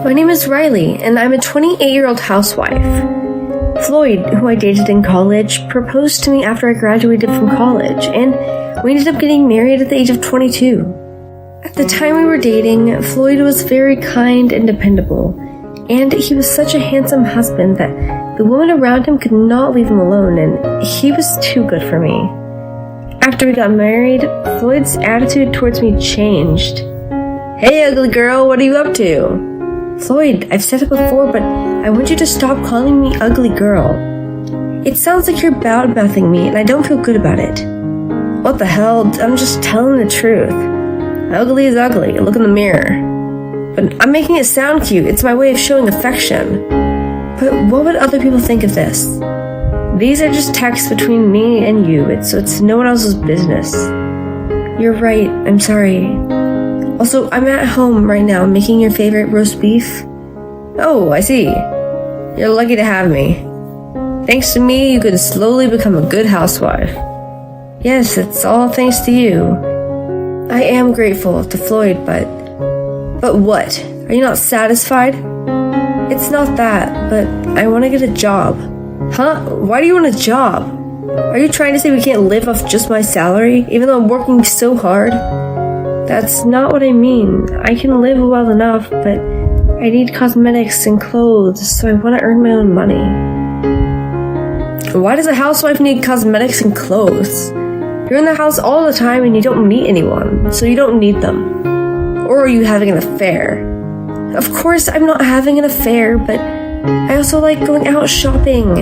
My name is Riley, and I'm a 28-year-old housewife. Floyd, who I dated in college, proposed to me after I graduated from college, and we ended up getting married at the age of 22. At the time we were dating, Floyd was very kind and dependable, and he was such a handsome husband that the women around him could not leave him alone, and he was too good for me. After we got married, Floyd's attitude towards me changed. "Hey, ugly girl, what are you up to?" "Floyd, I've said it before, but I want you to stop calling me ugly girl. It sounds like you're bad-mouthing me, and I don't feel good about it." "What the hell? I'm just telling the truth. Ugly is ugly. Look in the mirror." "But I'm making it sound cute. It's my way of showing affection." "But what would other people think of this?" "These are just texts between me and you, so it's no one else's business." "You're right. I'm sorry. Also, I'm at home right now making your favorite roast beef." "Oh, I see. You're lucky to have me. Thanks to me, you could slowly become a good housewife." "Yes, it's all thanks to you." "I am grateful to Floyd, but..." "But what? Are you not satisfied?" "It's not that, but I want to get a job." "Huh? Why do you want a job? Are you trying to say we can't live off just my salary, even though I'm working so hard?" "That's not what I mean. I can live well enough, but I need cosmetics and clothes, so I want to earn my own money." "Why does a housewife need cosmetics and clothes? You're in the house all the time and you don't meet anyone, so you don't need them. Or are you having an affair?" "Of course I'm not having an affair, but I also like going out shopping,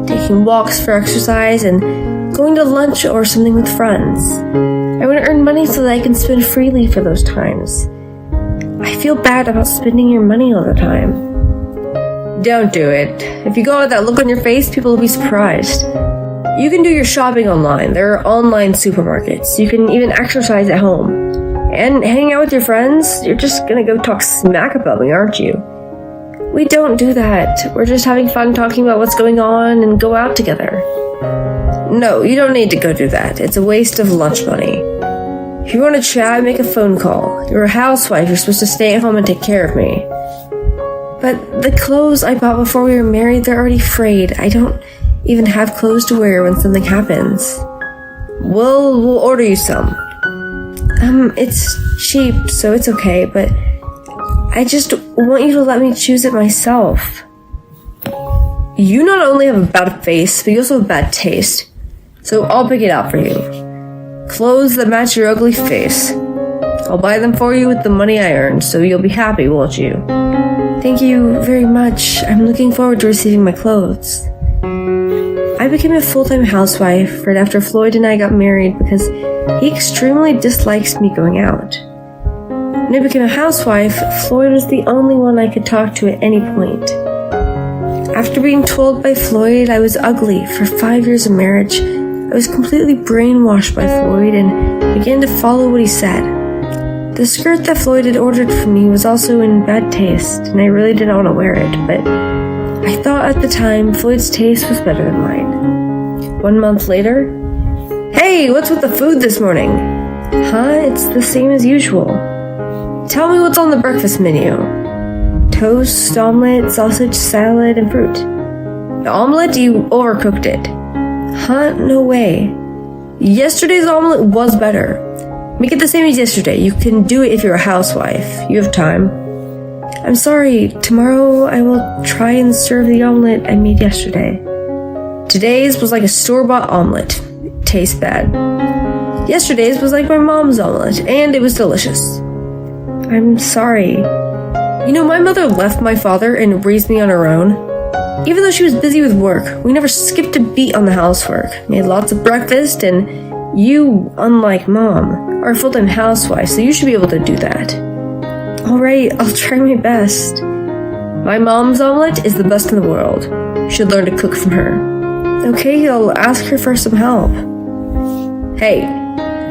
taking walks for exercise, and going to lunch or something with friends. I want to earn money so that I can spend freely for those times. I feel bad about spending your money all the time." "Don't do it. If you go with that look on your face, people will be surprised. You can do your shopping online. There are online supermarkets. You can even exercise at home. And hanging out with your friends, you're just gonna go talk smack about me, aren't you?" "We don't do that. We're just having fun talking about what's going on and go out together." "No, you don't need to go do that. It's a waste of lunch money. If you want to chat, make a phone call. You're a housewife. You're supposed to stay at home and take care of me." "But the clothes I bought before we were married, they're already frayed. I don't even have clothes to wear when something happens." "Well, we'll order you some." It's cheap, so it's okay, but I just want you to let me choose it myself." "You not only have a bad face, but you also have bad taste. So I'll pick it out for you. Clothes that match your ugly face. I'll buy them for you with the money I earned, so you'll be happy, won't you?" "Thank you very much. I'm looking forward to receiving my clothes." I became a full-time housewife right after Floyd and I got married because he extremely dislikes me going out. When I became a housewife, Floyd was the only one I could talk to at any point. After being told by Floyd I was ugly for 5 years of marriage, I was completely brainwashed by Floyd and began to follow what he said. The skirt that Floyd had ordered for me was also in bad taste, and I really didn't want to wear it, but I thought at the time Floyd's taste was better than mine. 1 month later, "Hey, what's with the food this morning?" "Huh? It's the same as usual." "Tell me what's on the breakfast menu." "Toast, omelet, sausage, salad, and fruit." "The omelet? You overcooked it." "Huh? No way. Yesterday's omelet was better. Make it the same as yesterday. You can do it if you're a housewife. You have time." "I'm sorry. Tomorrow I will try and serve the omelet I made yesterday." "Today's was like a store-bought omelet. It tastes bad." "Yesterday's was like my mom's omelet, and it was delicious." "I'm sorry. You know, my mother left my father and raised me on her own. Even though she was busy with work, we never skipped a beat on the housework. Made lots of breakfast, and you, unlike Mom, are a full-time housewife, so you should be able to do that." "Alright, I'll try my best." "My mom's omelet is the best in the world. You should learn to cook from her." "Okay, I'll ask her for some help." "Hey,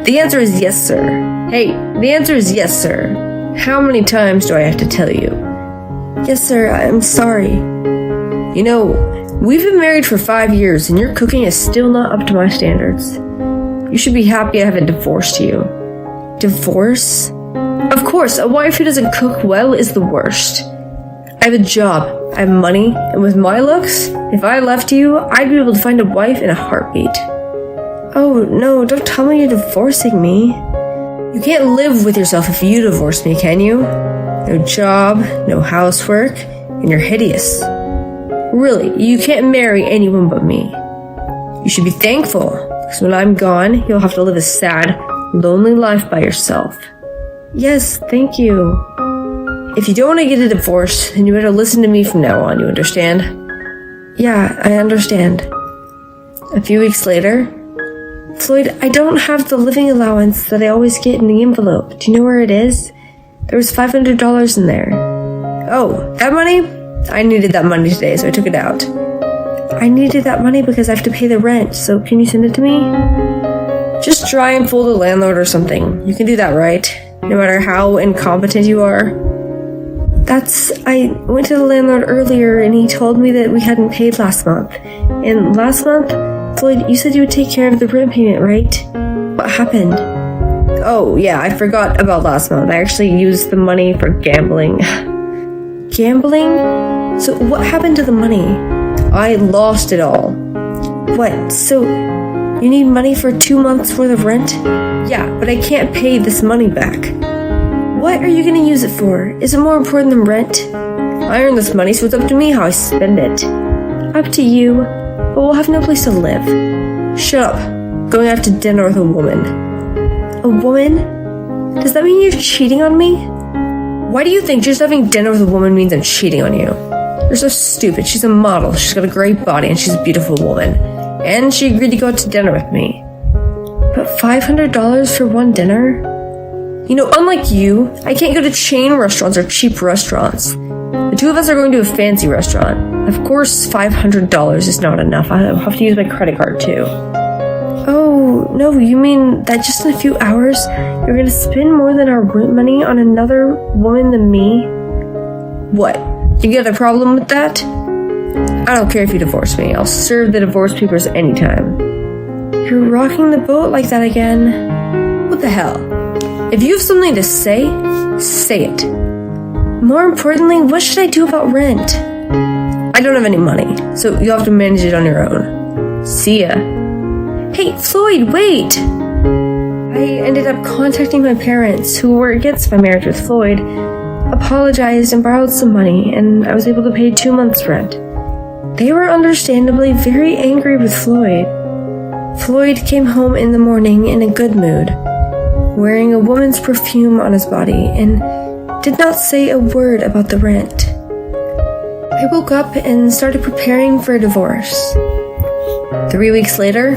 the answer is yes, sir. Hey, the answer is yes, sir. How many times do I have to tell you?" "Yes, sir, I'm sorry." "You know, we've been married for 5 years and your cooking is still not up to my standards. You should be happy I haven't divorced you." "Divorce?" "Of course, a wife who doesn't cook well is the worst. I have a job, I have money, and with my looks, if I left you, I'd be able to find a wife in a heartbeat. Oh, no, don't tell me you're divorcing me. You can't live with yourself if you divorce me, can you? No job, no housework, and you're hideous. Really, you can't marry anyone but me. You should be thankful, because when I'm gone, you'll have to live a sad, lonely life by yourself. Yes, thank you. If you don't want to get a divorce, then you better listen to me from now on, you understand? Yeah, I understand. A few weeks later, Floyd, I don't have the living allowance that I always get in the envelope. Do you know where it is? There was $500 in there. Oh, that money? I needed that money today, so I took it out. I needed that money because I have to pay the rent, so can you send it to me? Just try and fool the landlord or something. You can do that, right? No matter how incompetent you are. I went to the landlord earlier and he told me that we hadn't paid last month. And last month, Floyd, you said you would take care of the rent payment, right? What happened? Oh, yeah, I forgot about last month. I actually used the money for gambling. Gambling? So what happened to the money? I lost it all. What? So you need money for 2 months worth of rent? Yeah, but I can't pay this money back. What are you gonna use it for? Is it more important than rent? I earn this money, so it's up to me how I spend it. Up to you, but we'll have no place to live. Shut up. Going out to dinner with a woman. A woman? Does that mean you're cheating on me? Why do you think just having dinner with a woman means I'm cheating on you? You're so stupid. She's a model. She's got a great body and she's a beautiful woman. And she agreed to go out to dinner with me. But $500 for one dinner? You know, unlike you, I can't go to chain restaurants or cheap restaurants. The two of us are going to a fancy restaurant. Of course, $500 is not enough. I'll have to use my credit card too. Oh, no, you mean that just in a few hours, you're going to spend more than our rent money on another woman than me? What? You got a problem with that? I don't care if you divorce me. I'll serve the divorce papers anytime. You're rocking the boat like that again. What the hell? If you have something to say, say it. More importantly, what should I do about rent? I don't have any money, so you'll have to manage it on your own. See ya. Hey, Floyd, wait! I ended up contacting my parents, who were against my marriage with Floyd, apologized and borrowed some money, and I was able to pay 2 months' rent. They were understandably very angry with Floyd. Floyd came home in the morning in a good mood, wearing a woman's perfume on his body, and did not say a word about the rent. I woke up and started preparing for a divorce. 3 weeks later,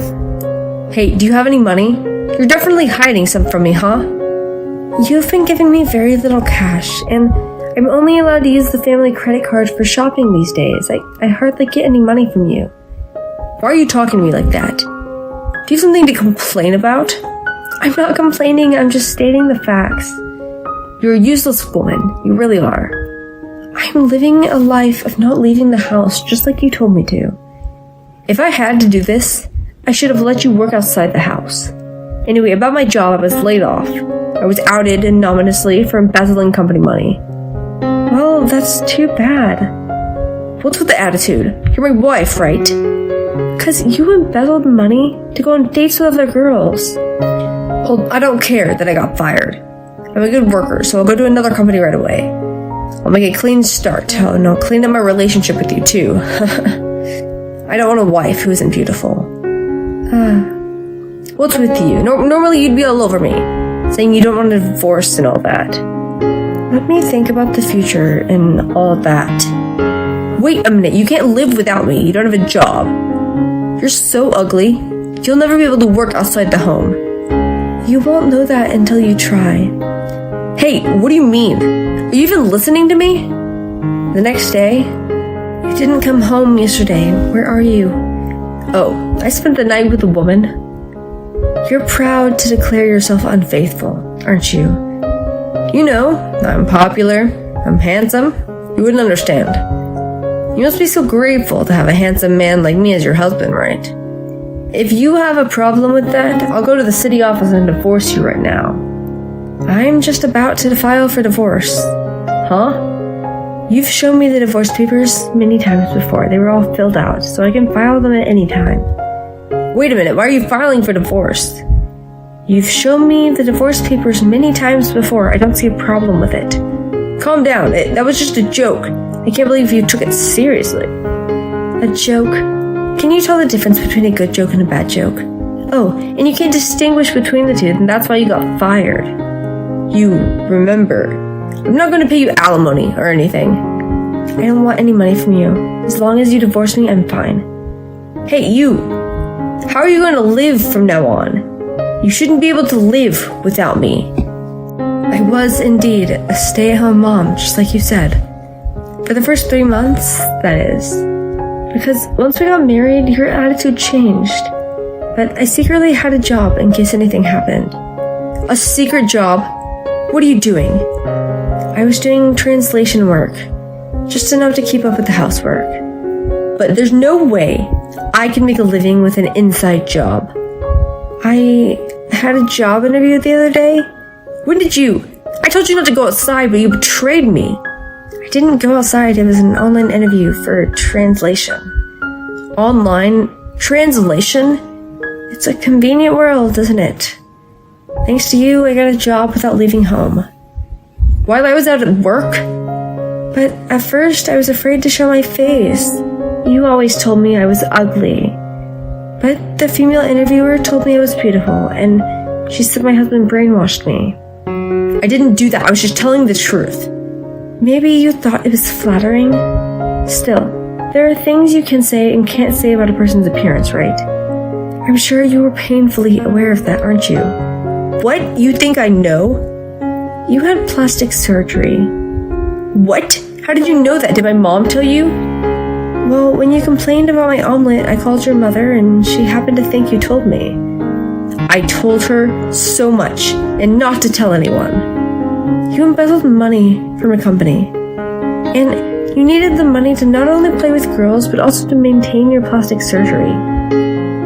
hey, do you have any money? You're definitely hiding some from me, huh? You've been giving me very little cash, and I'm only allowed to use the family credit card for shopping these days. I hardly get any money from you. Why are you talking to me like that? Do you have something to complain about? I'm not complaining, I'm just stating the facts. You're a useless woman, you really are. I'm living a life of not leaving the house just like you told me to. If I had to do this, I should have let you work outside the house. Anyway, about my job, I was laid off. I was outed anonymously for embezzling company money. Well, that's too bad. What's with the attitude? You're my wife, right? 'Cause you embezzled money to go on dates with other girls. Well, I don't care that I got fired. I'm a good worker, so I'll go to another company right away. I'll make a clean start. And I'll clean up my relationship with you, too. I don't want a wife who isn't beautiful. What's with you? Normally you'd be all over me, saying you don't want a divorce and all that. Let me think about the future and all that. Wait a minute, you can't live without me. You don't have a job. You're so ugly. You'll never be able to work outside the home. You won't know that until you try. Hey, what do you mean? Are you even listening to me? The next day, you didn't come home yesterday. Where are you? Oh, I spent the night with a woman. You're proud to declare yourself unfaithful, aren't you? You know, I'm popular, I'm handsome. You wouldn't understand. You must be so grateful to have a handsome man like me as your husband, right? If you have a problem with that, I'll go to the city office and divorce you right now. I'm just about to file for divorce. Huh? You've shown me the divorce papers many times before. They were all filled out, so I can file them at any time. Wait a minute, why are you filing for divorce? You've shown me the divorce papers many times before. I don't see a problem with it. Calm down. That was just a joke. I can't believe you took it seriously. A joke? Can you tell the difference between a good joke and a bad joke? Oh, and you can't distinguish between the two, and that's why you got fired. You remember. I'm not going to pay you alimony or anything. I don't want any money from you. As long as you divorce me, I'm fine. Hey, you! How are you going to live from now on? You shouldn't be able to live without me. I was indeed a stay-at-home mom, just like you said. For the first 3 months, that is. Because once we got married, your attitude changed. But I secretly had a job in case anything happened. A secret job? What are you doing? I was doing translation work, just enough to keep up with the housework. But there's no way I can make a living with an inside job. I had a job interview the other day. When did you? I told you not to go outside, but you betrayed me. I didn't go outside. It was an online interview for translation. Online translation? It's a convenient world, isn't it? Thanks to you, I got a job without leaving home. While I was out at work? But at first, I was afraid to show my face. You always told me I was ugly. But the female interviewer told me I was beautiful, and she said my husband brainwashed me. I didn't do that. I was just telling the truth. Maybe you thought it was flattering? Still, there are things you can say and can't say about a person's appearance, right? I'm sure you were painfully aware of that, aren't you? What? You think I know? You had plastic surgery. What? How did you know that? Did my mom tell you? Well, when you complained about my omelet, I called your mother and she happened to think you told me. I told her so much, and not to tell anyone. You embezzled money from a company. And you needed the money to not only play with girls, but also to maintain your plastic surgery.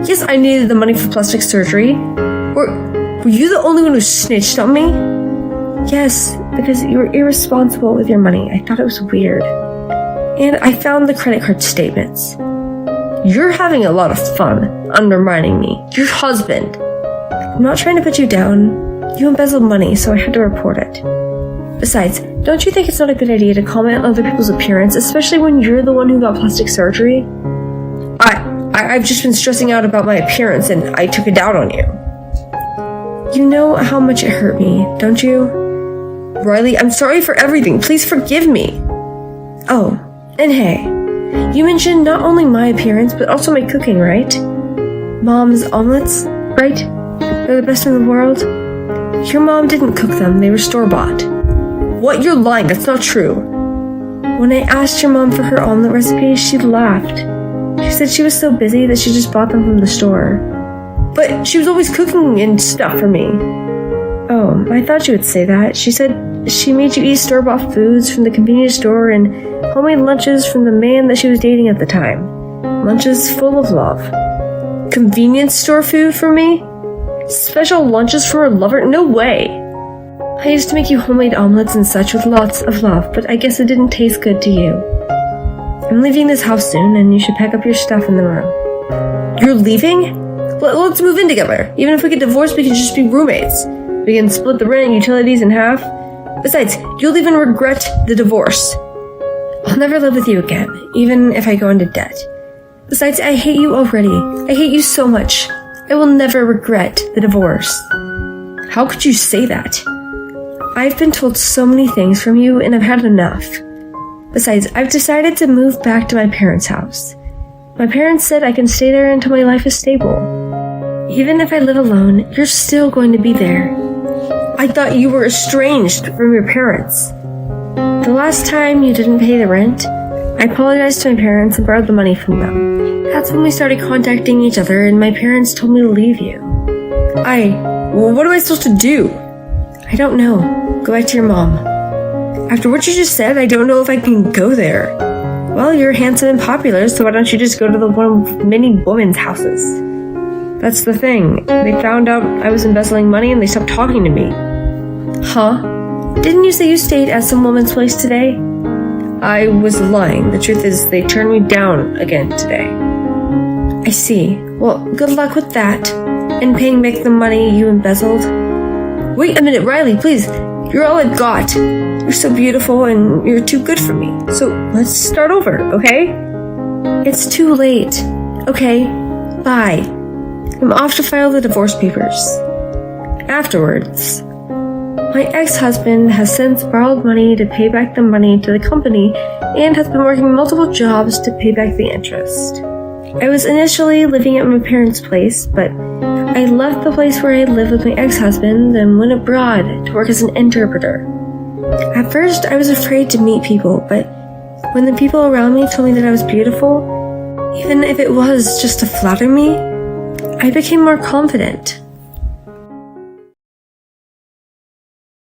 Yes, I needed the money for plastic surgery. Were you the only one who snitched on me? Yes, because you were irresponsible with your money. I thought it was weird. And I found the credit card statements. You're having a lot of fun undermining me. Your husband. I'm not trying to put you down. You embezzled money, so I had to report it. Besides, don't you think it's not a good idea to comment on other people's appearance, especially when you're the one who got plastic surgery? I've just been stressing out about my appearance, and I took it out on you. You know how much it hurt me, don't you? Riley, I'm sorry for everything. Please forgive me. Oh, and hey, you mentioned not only my appearance, but also my cooking, right? Mom's omelets, right? They're the best in the world. Your mom didn't cook them. They were store-bought. What? You're lying. That's not true. When I asked your mom for her omelet recipe, she laughed. She said she was so busy that she just bought them from the store. But she was always cooking and stuff for me. Oh, I thought you would say that. She said she made you eat store-bought foods from the convenience store and homemade lunches from the man that she was dating at the time. Lunches full of love. Convenience store food for me? Special lunches for her lover? No way! I used to make you homemade omelets and such with lots of love, but I guess it didn't taste good to you. I'm leaving this house soon, and you should pack up your stuff in the room. You're leaving? Let's move in together. Even if we get divorced, we can just be roommates. We can split the rent and utilities in half. Besides, you'll even regret the divorce. I'll never live with you again, even if I go into debt. Besides, I hate you already. I hate you so much. I will never regret the divorce. How could you say that? I've been told so many things from you, and I've had enough. Besides, I've decided to move back to my parents' house. My parents said I can stay there until my life is stable. Even if I live alone, you're still going to be there. I thought you were estranged from your parents. The last time you didn't pay the rent, I apologized to my parents and borrowed the money from them. That's when we started contacting each other, and my parents told me to leave you. What am I supposed to do? I don't know. Go back to your mom. After what you just said, I don't know if I can go there. Well, you're handsome and popular, so why don't you just go to the one of many women's houses? That's the thing. They found out I was embezzling money and they stopped talking to me. Huh? Didn't you say you stayed at some woman's place today? I was lying. The truth is, they turned me down again today. I see. Well, good luck with that. And paying back the money you embezzled. Wait a minute, Riley, please. You're all I've got. You're so beautiful and you're too good for me. So let's start over, okay? It's too late. Okay, bye. I'm off to file the divorce papers. Afterwards, my ex-husband has since borrowed money to pay back the money to the company and has been working multiple jobs to pay back the interest. I was initially living at my parents' place, but I left the place where I lived with my ex-husband and went abroad to work as an interpreter. At first, I was afraid to meet people, but when the people around me told me that I was beautiful, even if it was just to flatter me, I became more confident.